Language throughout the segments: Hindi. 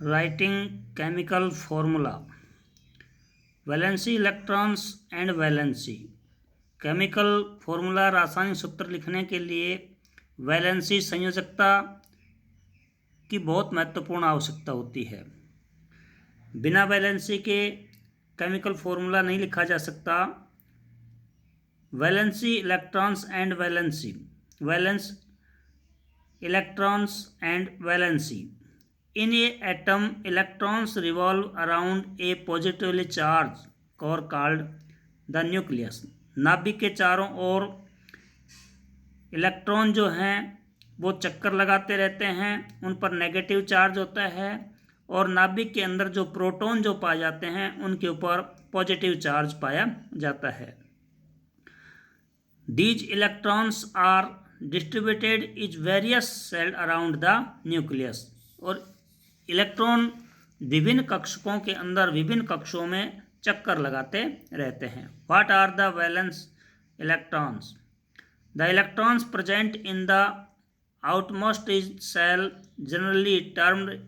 Writing chemical formula. Valency electrons and valency. Chemical formula रासायनिक सूत्र लिखने के लिए वैलेंसी संयोजकता की बहुत महत्वपूर्ण आवश्यकता होती है। बिना वैलेंसी के केमिकल फॉर्मूला नहीं लिखा जा सकता। Valency electrons and valency. Valence electrons and valency. In a atom, electrons revolve around a positively charged core called the nucleus. नाभिक के चारों ओर इलेक्ट्रॉन जो हैं वो चक्कर लगाते रहते हैं, उन पर नेगेटिव चार्ज होता है और नाभिक के अंदर जो प्रोटॉन जो पाए जाते हैं उनके ऊपर पॉजिटिव चार्ज पाया जाता है। These electrons are distributed in various cells around the nucleus. और इलेक्ट्रॉन विभिन्न कक्षकों के अंदर विभिन्न कक्षों में चक्कर लगाते रहते हैं। What are the valence electrons? The electrons present in the outermost cell, generally termed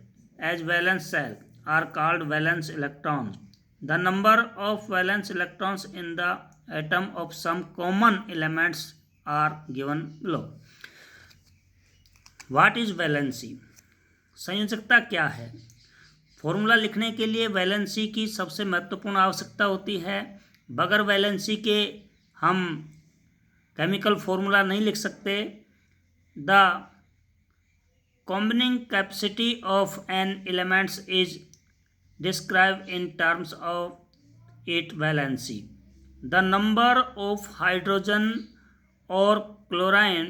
as valence cell, are called valence electrons. The number of valence electrons in the atom of some common elements are given below. What is valency? संयोजकता क्या है? फॉर्मूला लिखने के लिए वैलेंसी की सबसे महत्वपूर्ण आवश्यकता होती है। बगैर वैलेंसी के हम केमिकल फॉर्मूला नहीं लिख सकते। The combining capacity of an elements is described in terms of it valency. The number of hydrogen or chlorine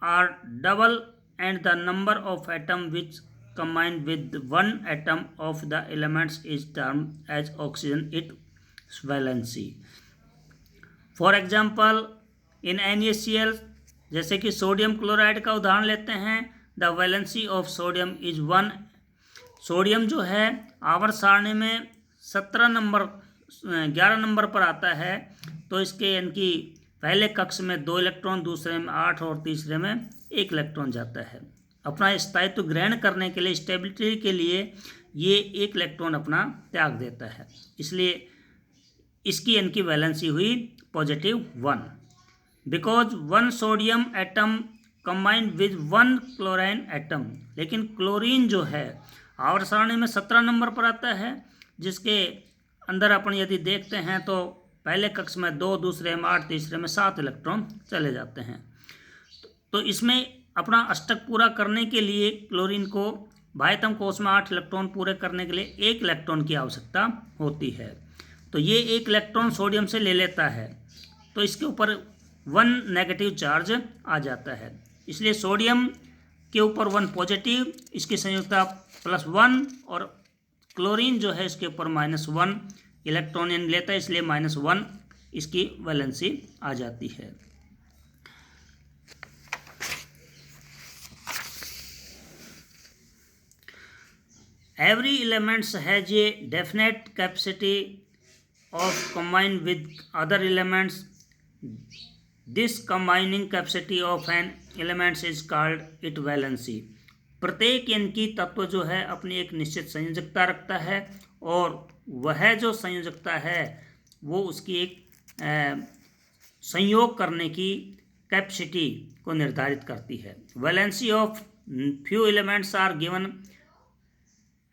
are double and the number of atoms which combined with one atom of the elements is termed as oxygen its valency. For example, in NaCl जैसे कि सोडियम क्लोराइड का उदाहरण लेते हैं, the valency of sodium is 1। Sodium जो है आवर्त सारणी में 11 नंबर पर आता है, तो इसके इनकी पहले कक्ष में 2 इलेक्ट्रॉन, दूसरे में 8 और तीसरे में 1 इलेक्ट्रॉन जाता है। अपना स्थायित्व ग्रहण करने के लिए, स्टेबिलिटी के लिए ये 1 इलेक्ट्रॉन अपना त्याग देता है, इसलिए इसकी इनकी वैलेंसी हुई +1। Because 1 sodium atom combined with 1 chlorine atom. लेकिन क्लोरीन जो है आवर्त सारणी में 17 नंबर पर आता है, जिसके अंदर अपन यदि देखते हैं तो पहले कक्ष में 2, दूसरे में 8, तीसरे में 7 इलेक्ट्रॉन चले जाते हैं। तो इसमें अपना अष्टक पूरा करने के लिए क्लोरीन को बाह्यतम कोश में 8 इलेक्ट्रॉन पूरे करने के लिए 1 इलेक्ट्रॉन की आवश्यकता होती है। तो ये 1 इलेक्ट्रॉन सोडियम से ले लेता है, तो इसके ऊपर 1 नेगेटिव चार्ज आ जाता है, इसलिए सोडियम के ऊपर 1 पॉजिटिव, इसकी संयोजकता +1 और क्लोरीन जो है इसके ऊपर -1 इलेक्ट्रॉन लेता है, इसलिए -1 इसकी वैलेंसी आ जाती है। Every elements has a definite capacity of combine with other elements. This combining capacity of an elements is called it valency. प्रत्येक इनकी तत्व जो है अपनी एक निश्चित संयोजकता रखता है और वह जो संयोजकता है वो उसकी एक संयोग करने की कैपेसिटी को निर्धारित करती है। Valency of few elements are given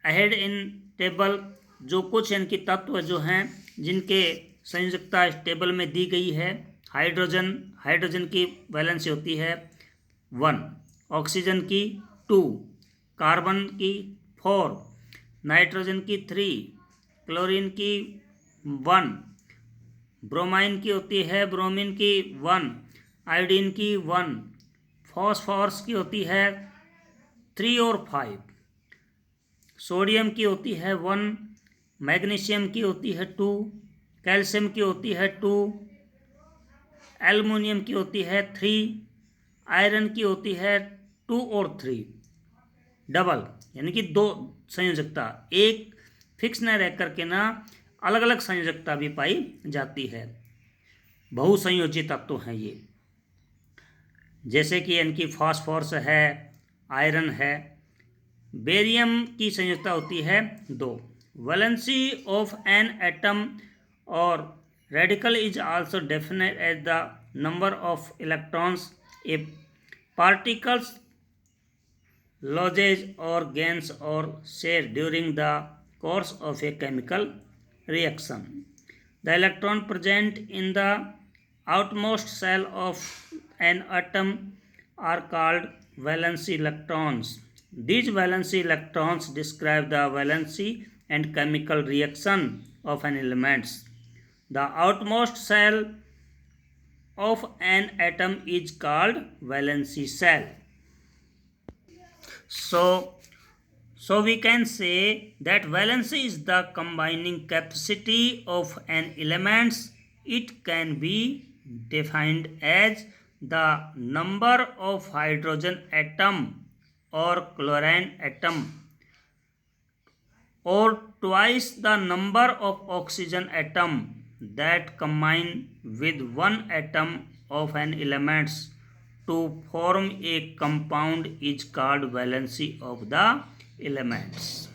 ahead in table. जो कुछ इनकी तत्व जो हैं जिनके संयोजकता इस टेबल में दी गई है। हाइड्रोजन की वैलेंसी होती है 1, ऑक्सीजन की 2, कार्बन की 4, नाइट्रोजन की 3, क्लोरीन की 1, ब्रोमाइन की होती है ब्रोमीन की 1, आयोडीन की 1, फॉस्फोरस की होती है 3 और 5, सोडियम की होती है 1, मैग्नीशियम की होती है 2, कैल्शियम की होती है 2, एल्युमिनियम की होती है 3, आयरन की होती है 2 और 3। डबल यानी कि 2 संयोजकता, एक फिक्स न रह करके ना अलग अलग संयोजकता भी पाई जाती है। बहुसंयोजी तत्व हैं ये, जैसे कि इनकी फास्फोरस है, आयरन है, बेरियम की संयोजकता होती है 2. वैलेंसी ऑफ एन एटम और radical is also definite as the number of electrons a particles loses or gains or share during the course of a chemical reaction. The electron present in the outermost shell of an atom are called valency electrons. These valency electrons describe the valency and chemical reaction of an element. The outermost shell of an atom is called valency shell. So we can say that valency is the combining capacity of an element. It can be defined as the number of hydrogen atom or chlorine atom or twice the number of oxygen atom that combine with one atom of an element to form a compound is called valency of the elements.